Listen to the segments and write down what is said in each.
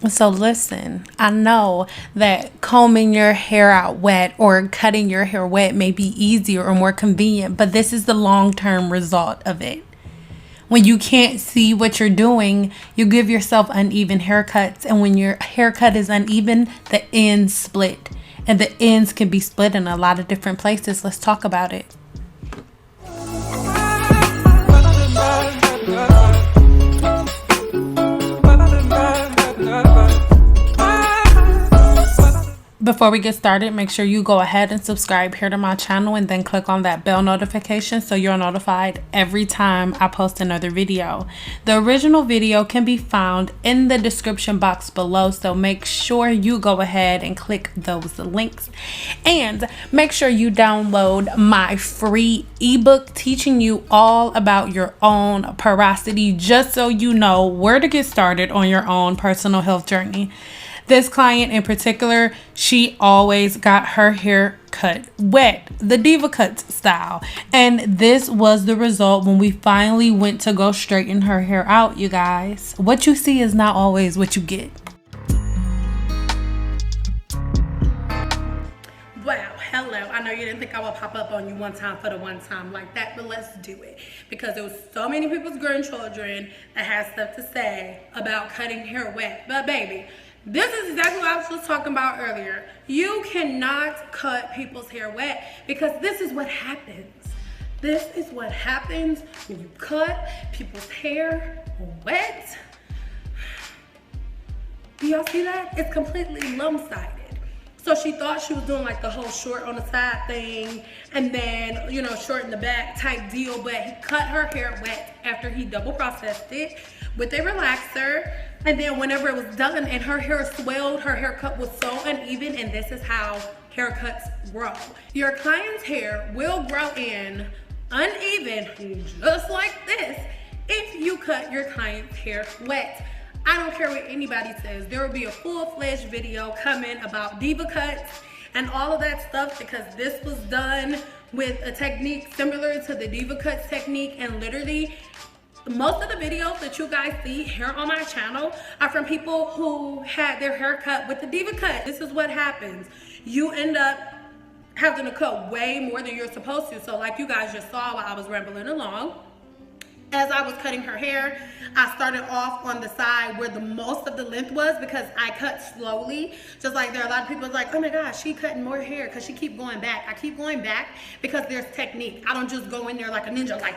So listen, I know that combing your hair out wet or cutting your hair wet may be easier or more convenient, but this is the long-term result of it. When you can't see what you're doing, you give yourself uneven haircuts, and when your haircut is uneven, the ends split. And the ends can be split in a lot of different places. Let's talk about it. Before we get started, make sure you go ahead and subscribe here to my channel and then click on that bell notification so you're notified every time I post another video. The original video can be found in the description box below, so make sure you go ahead and click those links. And make sure you download my free ebook teaching you all about your own porosity, just so you know where to get started on your own personal health journey. This client in particular, she always got her hair cut wet, the diva cut style. And this was the result when we finally went to go straighten her hair out, you guys. What you see is not always what you get. Wow, hello. I know you didn't think I would pop up on you one time for the one time like that, but let's do it. Because there was so many people's grandchildren that had stuff to say about cutting hair wet. But baby, this is exactly what I was just talking about earlier. You cannot cut people's hair wet because this is what happens. This is what happens when you cut people's hair wet. Do y'all see that? It's completely lopsided. So she thought she was doing like the whole short on the side thing and then, you know, short in the back type deal, but he cut her hair wet after he double processed it with a relaxer. And then whenever it was done and her hair swelled, her haircut was so uneven, and this is how haircuts grow. Your client's hair will grow in uneven, just like this, if you cut your client's hair wet. I don't care what anybody says. There will be a full-fledged video coming about diva cuts and all of that stuff, because this was done with a technique similar to the diva cuts technique, and literally most of the videos that you guys see here on my channel are from people who had their hair cut with the diva cut. This is what happens. You end up having to cut way more than you're supposed to. So like you guys just saw while I was rambling along, as I was cutting her hair, I started off on the side where the most of the length was because I cut slowly. Just like there are a lot of people like, oh my gosh, she cutting more hair because she keep going back. I keep going back because there's technique. I don't just go in there like a ninja, like.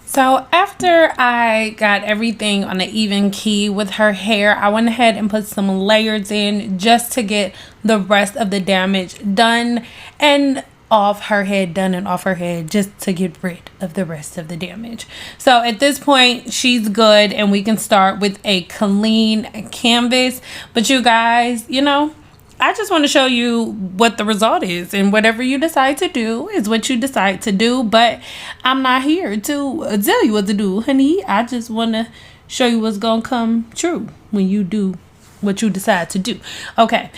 So after I got everything on an even key with her hair, I went ahead and put some layers in just to get the rest of the damage done and off her head, done and off her head, just to get rid of the rest of the damage. So at this point, she's good and we can start with a clean canvas. But you guys, you know, I just want to show you what the result is, and whatever you decide to do is what you decide to do. But I'm not here to tell you what to do, honey. I just want to show you what's going to come true when you do what you decide to do. Okay,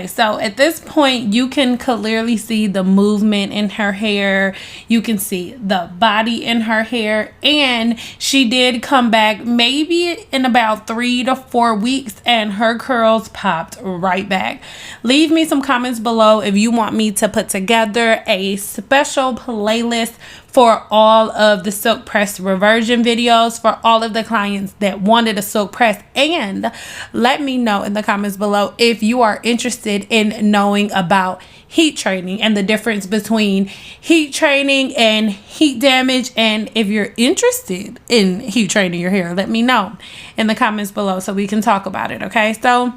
so at this point you can clearly see the movement in her hair. You can see the body in her hair, and she did come back maybe in about 3 to 4 weeks, and her curls popped right back. Leave me some comments below if you want me to put together a special playlist for all of the silk press reversion videos for all of the clients that wanted a silk press. And let me know in the comments below if you are interested in knowing about heat training and the difference between heat training and heat damage. And if you're interested in heat training your hair, let me know in the comments below so we can talk about it. Okay, so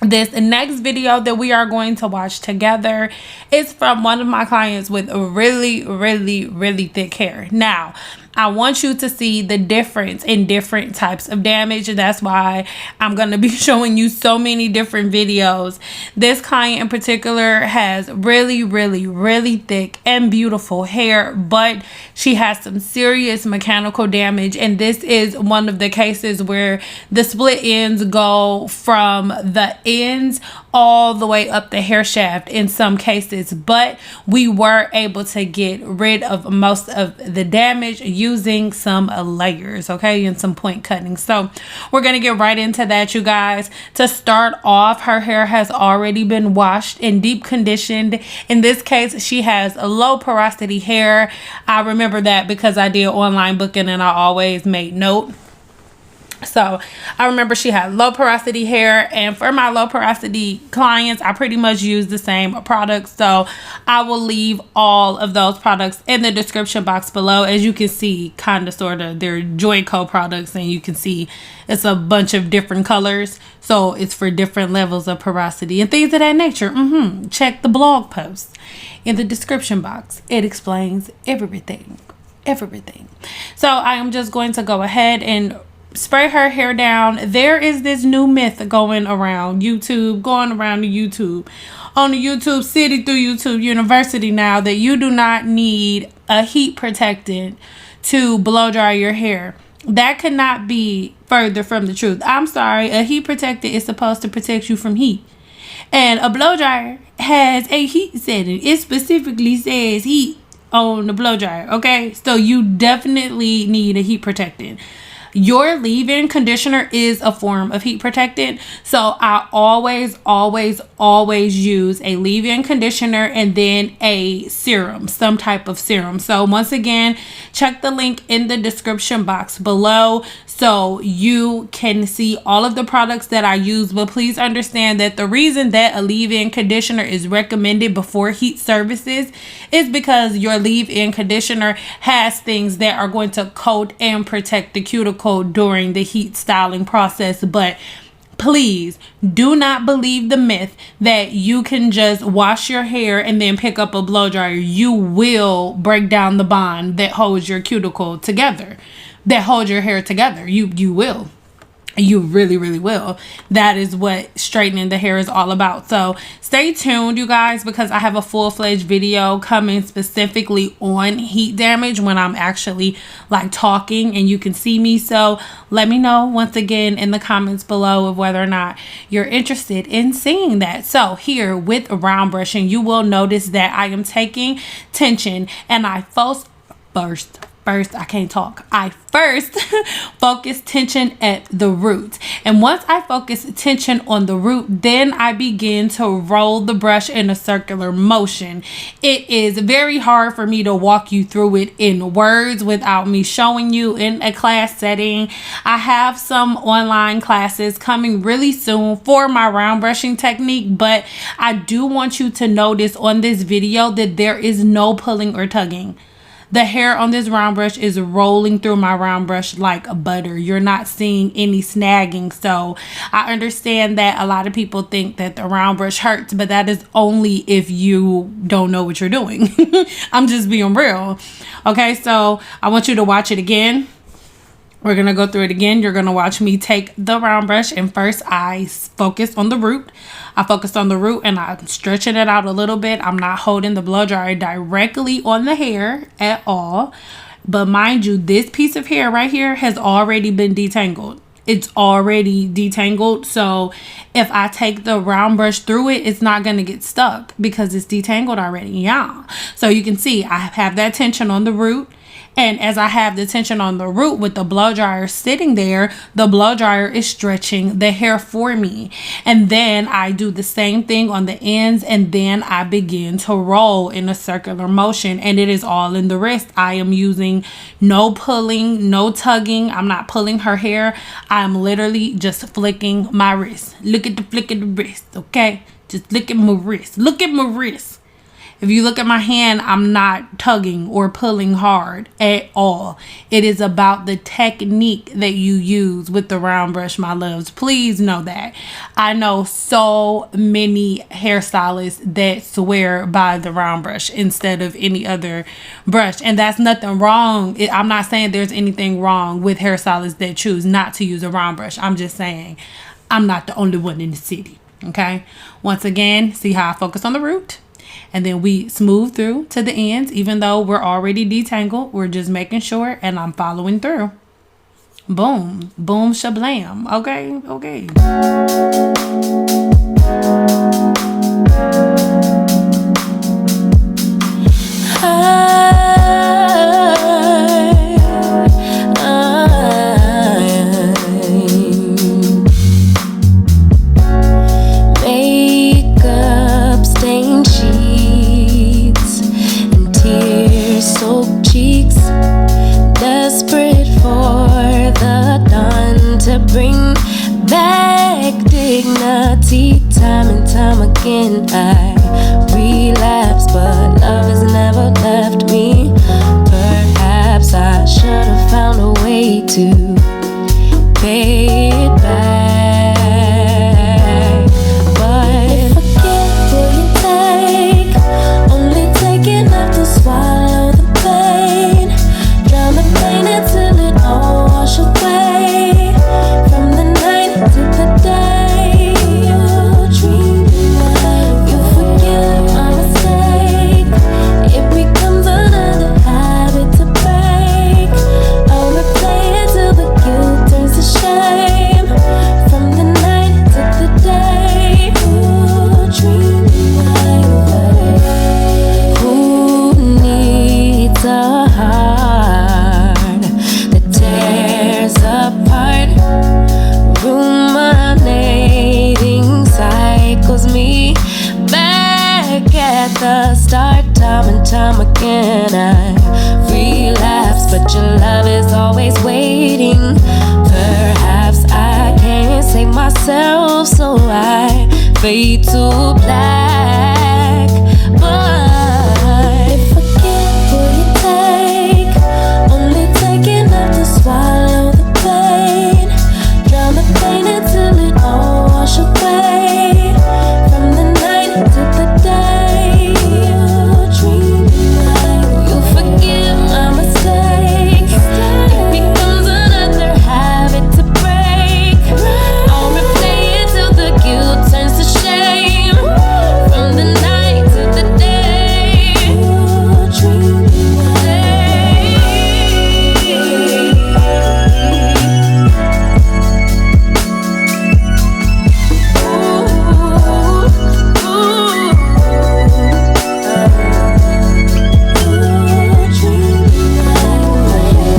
this next video that we are going to watch together is from one of my clients with really thick hair. Now, I want you to see the difference in different types of damage. That's why I'm going to be showing you so many different videos. This client in particular has really thick and beautiful hair, but she has some serious mechanical damage. And this is one of the cases where the split ends go from the ends all the way up the hair shaft in some cases, but we were able to get rid of most of the damage using some layers, okay, and some point cutting. So we're going to get right into that, you guys. To start off, her hair has already been washed and deep conditioned. In this case, she has a low porosity hair. I remember that because I did online booking and I always made note. So I remember she had low porosity hair, and for my low porosity clients, I pretty much use the same products. So I will leave all of those products in the description box below. As you can see, kind of sort of, they're Joico products, and you can see it's a bunch of different colors. So it's for different levels of porosity and things of that nature. Check the blog post in the description box. It explains everything. So I am just going to go ahead and spray her hair down. There is this new myth going around YouTube, on the YouTube city through YouTube University now, that you do not need a heat protectant to blow dry your hair. That could not be further from the truth. I'm sorry, a heat protectant is supposed to protect you from heat. And a blow dryer has a heat setting. It specifically says heat on the blow dryer, okay? So you definitely need a heat protectant. Your leave-in conditioner is a form of heat protectant. So I always use a leave-in conditioner and then a serum, some type of serum. So once again, check the link in the description box below so you can see all of the products that I use. But please understand that the reason that a leave-in conditioner is recommended before heat services is because your leave-in conditioner has things that are going to coat and protect the cuticle during the heat styling process. But please do not believe the myth that you can just wash your hair and then pick up a blow dryer. You will break down the bond that holds your cuticle together, that holds your hair together. You will. You really will. That is what straightening the hair is all about. So stay tuned, you guys, because I have a full-fledged video coming specifically on heat damage when I'm actually like talking and you can see me. So let me know once again in the comments below of whether or not you're interested in seeing that. So here with round brushing, you will notice that I am taking tension and I first focus tension at the root. And once I focus tension on the root, then I begin to roll the brush in a circular motion. It is very hard for me to walk you through it in words without me showing you in a class setting. I have some online classes coming really soon for my round brushing technique, but I do want you to notice on this video that there is no pulling or tugging. The hair on this round brush is rolling through my round brush like butter. You're not seeing any snagging. So I understand that a lot of people think that the round brush hurts, but that is only if you don't know what you're doing. I'm just being real. Okay, so I want you to watch it again. We're going to go through it again. You're going to watch me take the round brush, and first I focus on the root. I focused on the root and I'm stretching it out a little bit. I'm not holding the blow dryer directly on the hair at all. But mind you, this piece of hair right here has already been detangled. It's already detangled. So if I take the round brush through it, it's not going to get stuck because it's detangled already. Yeah. So you can see I have that tension on the root. And as I have the tension on the root with the blow dryer sitting there, the blow dryer is stretching the hair for me. And then I do the same thing on the ends, and then I begin to roll in a circular motion, and it is all in the wrist. I am using no pulling, no tugging. I'm not pulling her hair. I'm literally just flicking my wrist. Look at the flick of the wrist, okay? Just look at my wrist. Look at my wrist. If you look at my hand, I'm not tugging or pulling hard at all. It is about the technique that you use with the round brush, my loves. Please know that. I know so many hairstylists that swear by the round brush instead of any other brush. And that's nothing wrong. I'm not saying there's anything wrong with hairstylists that choose not to use a round brush. I'm just saying I'm not the only one in the city. Okay. Once again, see how I focus on the root? And then we smooth through to the ends. Even though we're already detangled, we're just making sure, and I'm following through. Boom, boom, shablam. Okay, okay. See, time and time again I relapse, but love has never left me. Perhaps I should have found a way to pay it back. But if I get, will you take? Only take enough to swallow the pain. Drown the pain until it all wash away. From the night to the day you dream away. You forgive my mistake. It becomes another habit to break. I'll replay it till the guilt turns to shame. From the night to the day you dream away. Who needs a heart that tears apart? Ruminating cycles me back at the start. Time and time again I relapse, but your love is always waiting. Perhaps I can't save myself, so I fade to black. But if I get, will you take? Only take enough to swallow the pain. Drown the pain until it all wash away. From the night to the day you dream away. You forgive my mistake. It becomes another habit to break. I'll replay it till the guilt turns to shame. From the night to the day you dream away.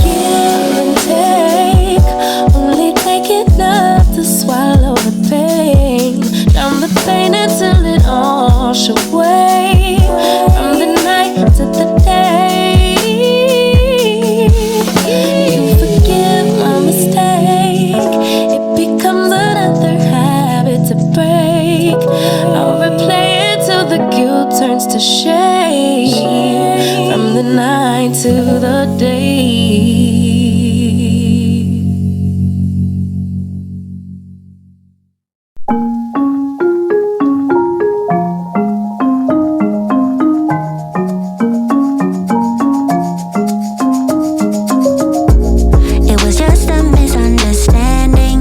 Give and take, only take enough to swallow the pain. Drown the pain until it all wash away. From the night to the day you forgive my mistake. It becomes another habit to break. I'll replay it till the guilt turns to shame. From the night to the day. It was just a misunderstanding.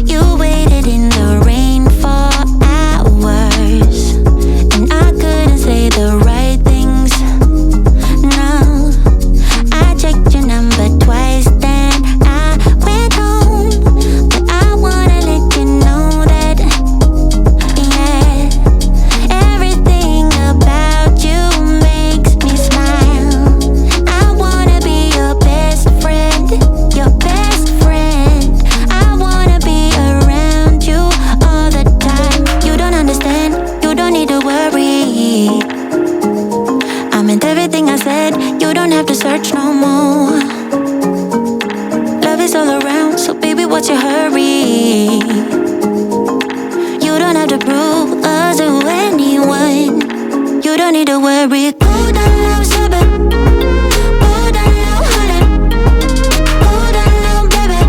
You waited in the rain for hours, and I couldn't say the right things. No, I checked your number twice, then I went home. But I wanna let you know that, yeah, everything about you makes me smile. I wanna be your best friend, your best friend. I wanna be around you all the time. You don't understand, you don't need to worry. I meant everything I said, you don't have to search no more. Love is all around, so baby, what's your hurry? You don't have to prove us to anyone. You don't need to worry. Go down low, baby. Go down low, honey. Go down low, baby.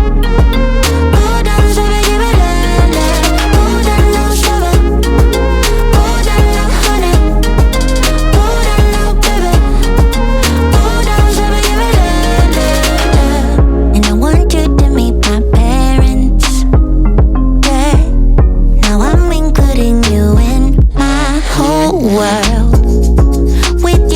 Go down, baby, give it love. Go down low, baby. Go down low, honey. Go down low, baby. Go down, baby, give it love. And I want you to meet my parents. Yeah. Now I'm including you in my whole world. With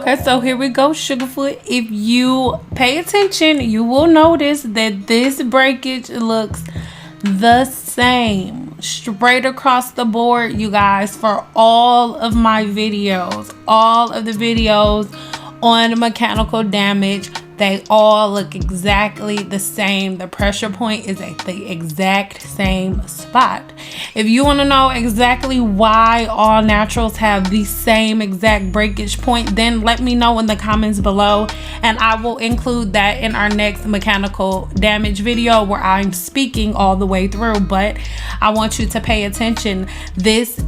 Okay, so here we go, Sugarfoot. If you pay attention, you will notice that this breakage looks the same straight across the board, you guys, for all of my videos. All of the videos on mechanical damage, they all look exactly the same. The pressure point is at the exact same spot. If you want to know exactly why all naturals have the same exact breakage point, then let me know in the comments below, and I will include that in our next mechanical damage video where I'm speaking all the way through. But I want you to pay attention. This,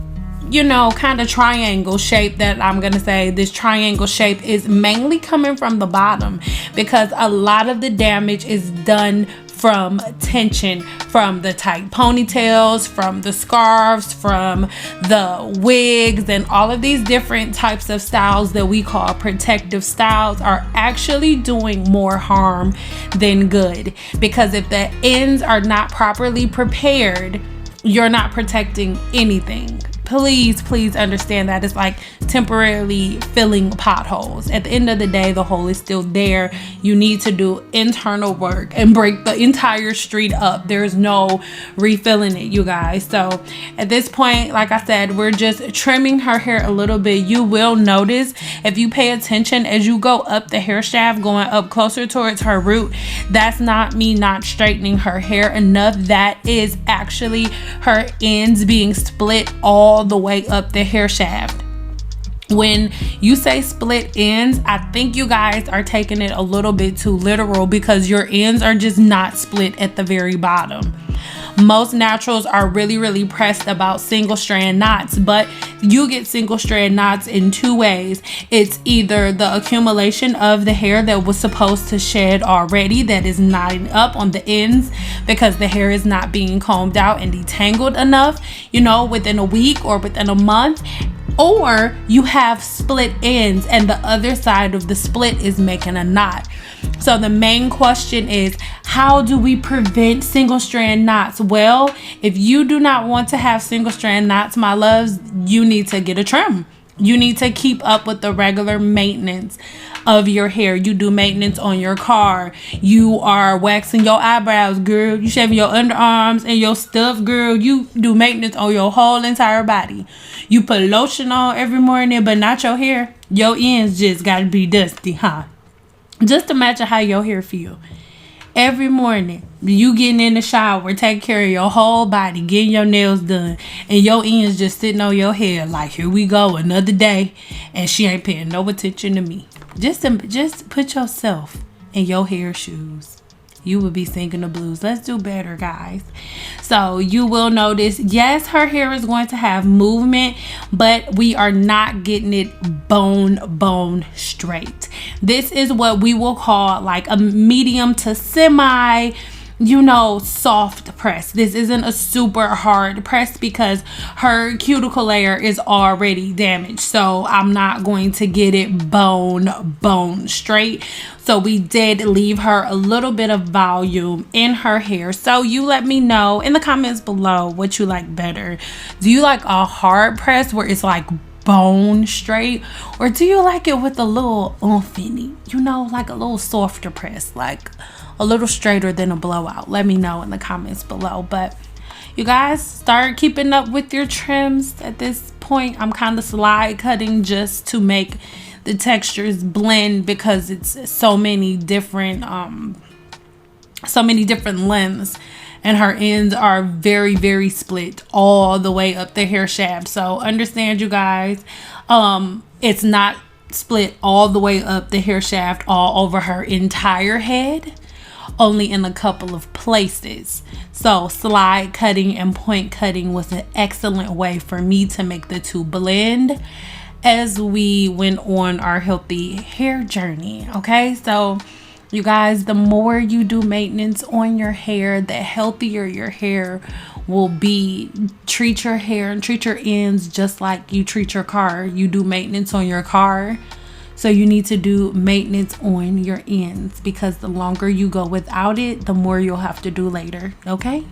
you know, kind of triangle shape that I'm gonna say, this triangle shape is mainly coming from the bottom because a lot of the damage is done from tension, from the tight ponytails, from the scarves, from the wigs, and all of these different types of styles that we call protective styles are actually doing more harm than good, because if the ends are not properly prepared, you're not protecting anything. Please understand that. It's like temporarily filling potholes. At the end of the day, the hole is still there. You need to do internal work and break the entire street up. There's no refilling it, you guys. So at this point, like I said, we're just trimming her hair a little bit. You will notice, if you pay attention, as you go up the hair shaft, going up closer towards her root, that's not me not straightening her hair enough. That is actually her ends being split all the way up the hair shaft. When you say split ends, I think you guys are taking it a little bit too literal, because your ends are just not split at the very bottom. Most naturals are really pressed about single strand knots, but you get single strand knots in two ways. It's either the accumulation of the hair that was supposed to shed already that is knotting up on the ends because the hair is not being combed out and detangled enough, you know, within a week or within a month. Or you have split ends and the other side of the split is making a knot. So the main question is, how do we prevent single strand knots? Well, if you do not want to have single strand knots, my loves, you need to get a trim. You need to keep up with the regular maintenance of your hair. You do maintenance on your car. You are waxing your eyebrows, girl. You shaving your underarms and your stuff, girl. You do maintenance on your whole entire body. You put lotion on every morning, but not your hair. Your ends just gotta be dusty, huh? Just imagine how your hair feel. Every morning, you getting in the shower, taking care of your whole body, getting your nails done, and your ends just sitting on your hair like, here we go, another day, and she ain't paying no attention to me. Just put yourself in your hair shoes. You would be singing the blues. Let's do better, guys. So you will notice, yes, her hair is going to have movement, but we are not getting it bone straight. This is what we will call like a medium to semi, you know, soft press. This isn't a super hard press because her cuticle layer is already damaged. So I'm not going to get it bone straight. So we did leave her a little bit of volume in her hair. So you let me know in the comments below what you like better. Do you like a hard press where it's like bone straight, or do you like it with a little oomph in it? You know, like a little softer press, like a little straighter than a blowout. Let me know in the comments below. But you guys, start keeping up with your trims. At this point, I'm kind of slide cutting just to make the textures blend, because it's so many different lengths, and her ends are very split all the way up the hair shaft. So understand, you guys, it's not split all the way up the hair shaft all over her entire head, only in a couple of places. So slide cutting and point cutting was an excellent way for me to make the two blend as we went on our healthy hair journey. Okay, so you guys, the more you do maintenance on your hair, the healthier your hair will be. Treat your hair and treat your ends just like you treat your car. You do maintenance on your car, so you need to do maintenance on your ends, because the longer you go without it, the more you'll have to do later. Okay.